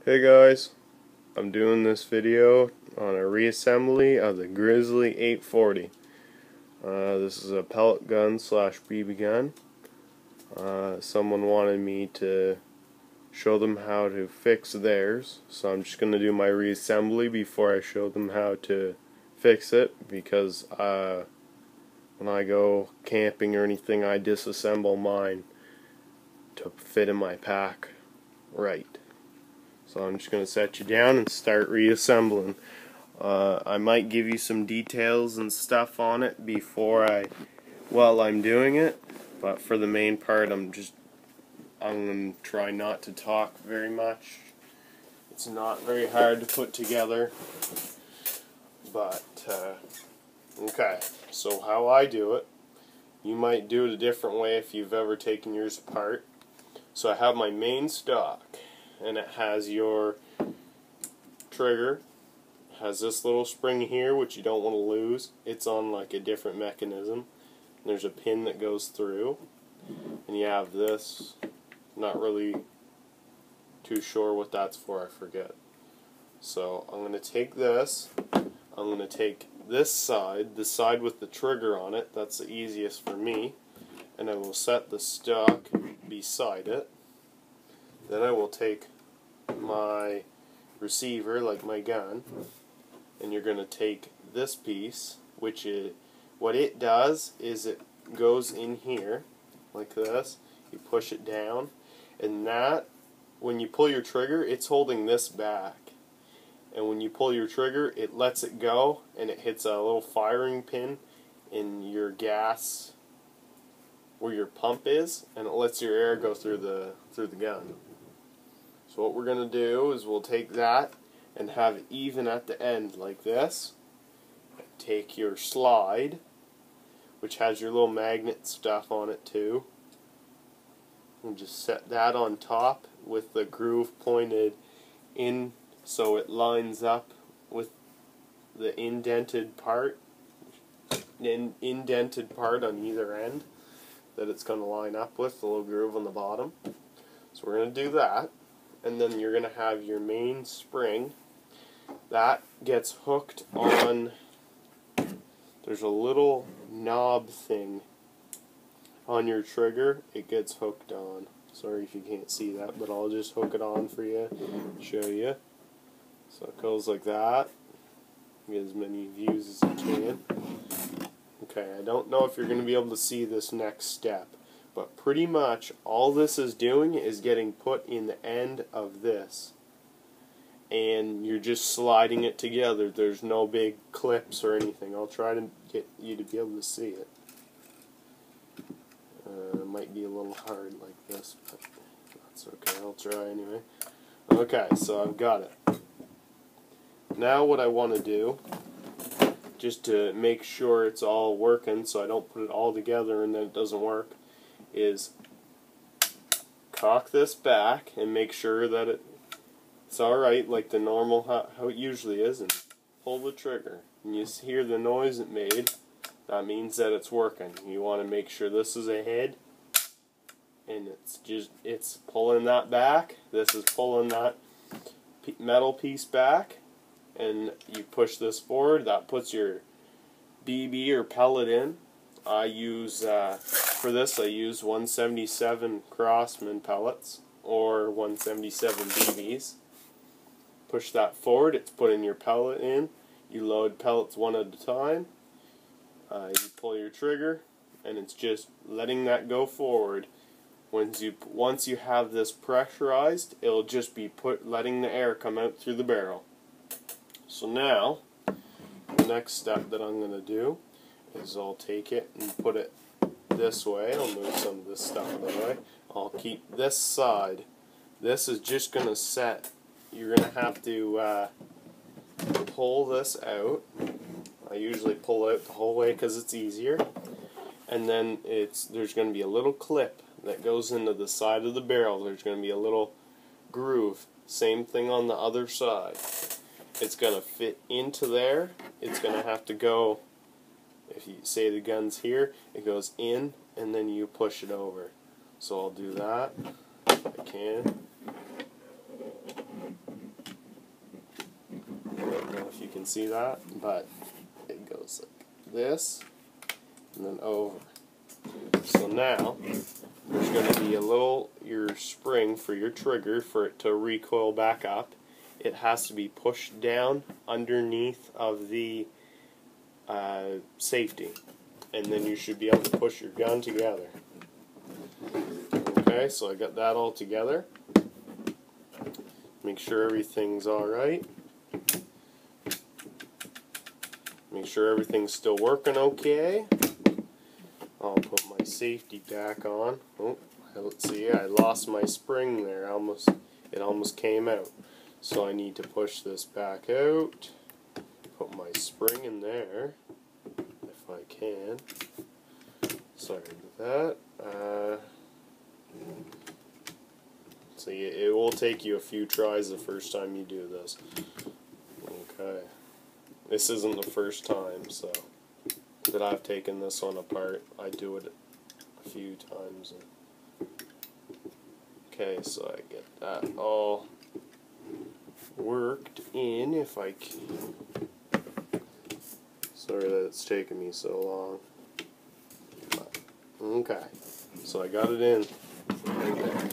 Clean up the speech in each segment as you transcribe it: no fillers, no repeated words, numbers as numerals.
Hey guys, I'm doing this video on a reassembly of the Grizzly 840. This is a pellet gun slash BB gun. Someone wanted me to show them how to fix theirs, so I'm just going to do my reassembly before I show them how to fix it, because when I go camping or anything, I disassemble mine to fit in my pack right. So I'm just going to set you down and start reassembling. I might give you some details and stuff on it while I'm doing it, but for the main part I'm going to try not to talk very much. It's not very hard to put together, but okay, so how I do it, you might do it a different way if you've ever taken yours apart. So I have my main stock, and it has your trigger. It has this little spring here, which you don't want to lose. It's on like a different mechanism. There's a pin that goes through, and you have this. Not really too sure what that's for, I forget. So I'm going to take this. I'm going to take this side, the side with the trigger on it. That's the easiest for me. And I will set the stock beside it. Then I will take my receiver, like my gun, and you're going to take this piece, which is, what it does is it goes in here, like this. You push it down, and that, when you pull your trigger, it's holding this back. And when you pull your trigger, it lets it go, and it hits a little firing pin in your gas, where your pump is, and it lets your air go through the gun. So what we're going to do is we'll take that and have it even at the end like this. Take your slide, which has your little magnet stuff on it too, and just set that on top with the groove pointed in so it lines up with the indented part on either end that it's going to line up with, the little groove on the bottom. So we're going to do that. And then you're going to have your main spring. That gets hooked on, there's a little knob thing on your trigger. It gets hooked on. Sorry if you can't see that, but I'll just hook it on for you, show you. So it goes like that. Get as many views as you can. Okay, I don't know if you're going to be able to see this next step, but pretty much all this is doing is getting put in the end of this. And you're just sliding it together. There's no big clips or anything. I'll try to get you to be able to see it. It might be a little hard like this, but that's okay. I'll try anyway. Okay, so I've got it. Now what I want to do, just to make sure it's all working so I don't put it all together and then it doesn't work, is cock this back and make sure that it's alright, like the normal, how it usually is, and pull the trigger. And you hear the noise it made, that means that it's working. You want to make sure this is ahead, and it's pulling that back, this is pulling that metal piece back, and you push this forward. That puts your BB or pellet in. I use, for this I use 177 Crossman pellets, or 177 BBs. Push that forward, it's putting your pellet in. You load pellets one at a time. You pull your trigger, and it's just letting that go forward. Once you have this pressurized, it'll just be letting the air come out through the barrel. So now, the next step that I'm going to do is I'll take it and put it this way. I'll move some of this stuff out of the way. I'll keep this side. This is just going to set. You're going to have to pull this out. I usually pull it out the whole way because it's easier. And then there's going to be a little clip that goes into the side of the barrel. There's going to be a little groove. Same thing on the other side. It's going to fit into there. It's going to have to go, if you say the gun's here, it goes in and then you push it over. So I'll do that if I can. see that, but it goes like this and then over. So now there's going to be your spring for your trigger for it to recoil back up. It has to be pushed down underneath of the safety, and then you should be able to push your gun together. Okay, so I got that all together. Make sure everything's alright. Make sure everything's still working okay. I'll put my safety tack on. Oh, let's see, I lost my spring there. It almost came out. So I need to push this back out. Put my spring in there, if I can. Sorry about that. See, it will take you a few tries the first time you do this. Okay. This isn't the first time, so that I've taken this one apart. I do it a few times. Okay, so I get that all worked in if I can. Sorry that it's taken me so long. But, okay, so I got it in right there.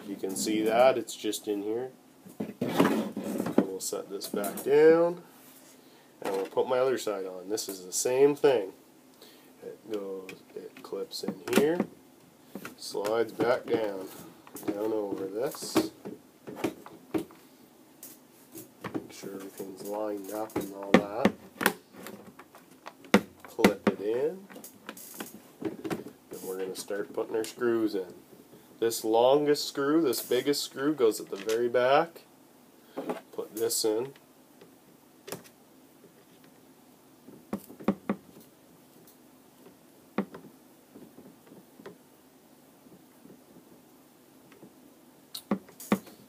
You can see that it's just in here. We'll set this back down, and we'll put my other side on. This is the same thing. It clips in here, slides back down over this. Make sure everything's lined up and all that. Clip it in, and we're going to start putting our screws in. This longest screw, this biggest screw, goes at the very back. Put this in.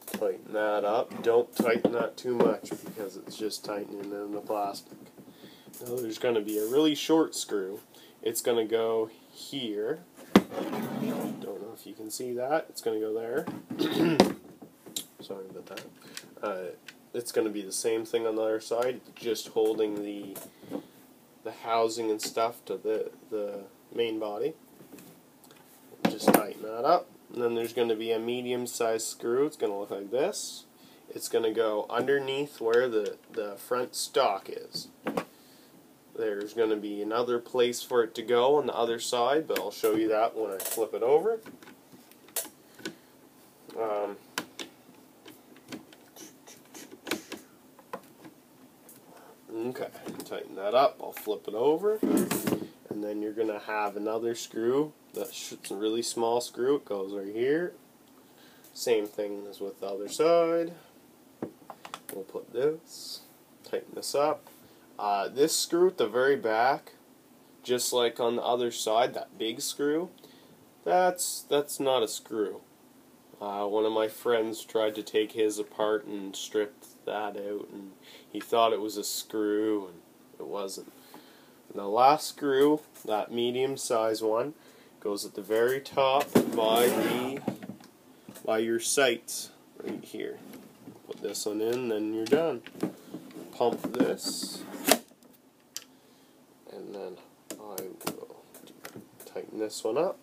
Tighten that up. Don't tighten that too much because it's just tightening in the plastic. Now there's going to be a really short screw. It's going to go here. Don't know if you can see that. It's going to go there. Sorry about that. It's going to be the same thing on the other side, just holding the housing and stuff to the main body. Just tighten that up. And then there's going to be a medium-sized screw. It's going to look like this. It's going to go underneath where the front stock is. There's going to be another place for it to go on the other side, but I'll show you that when I flip it over. Okay, tighten that up. I'll flip it over. And then you're going to have another screw. That's a really small screw. It goes right here. Same thing as with the other side. We'll put this. Tighten this up. This screw at the very back, just like on the other side, that big screw, that's not a screw. One of my friends tried to take his apart and stripped that out, and he thought it was a screw, and it wasn't. And the last screw, that medium-sized one, goes at the very top by your sights right here. Put this one in, then you're done. Pump this. And then I will tighten this one up.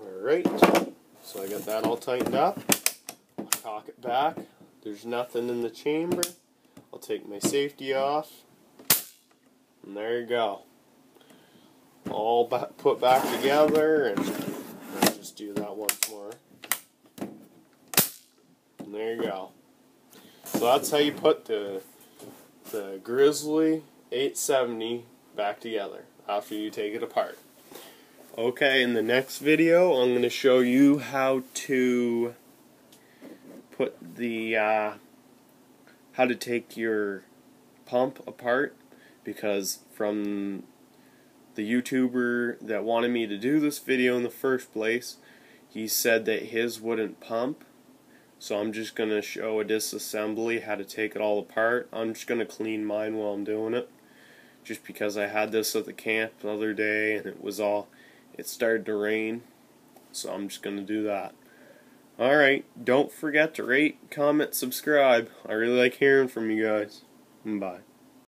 Alright, so I got that all tightened up. I'll cock it back. There's nothing in the chamber. I'll take my safety off. And there you go. All put back together, and I'll just do that once more. And there you go. So that's how you put the Grizzly 870 back together after you take it apart. Okay, in the next video I'm going to show you how to put the how to take your pump apart, because from the YouTuber that wanted me to do this video in the first place, he said that his wouldn't pump. So I'm just going to show a disassembly, how to take it all apart. I'm just going to clean mine while I'm doing it, just because I had this at the camp the other day and it started to rain, so I'm just going to do that. Alright, don't forget to rate, comment, subscribe. I really like hearing from you guys. Bye.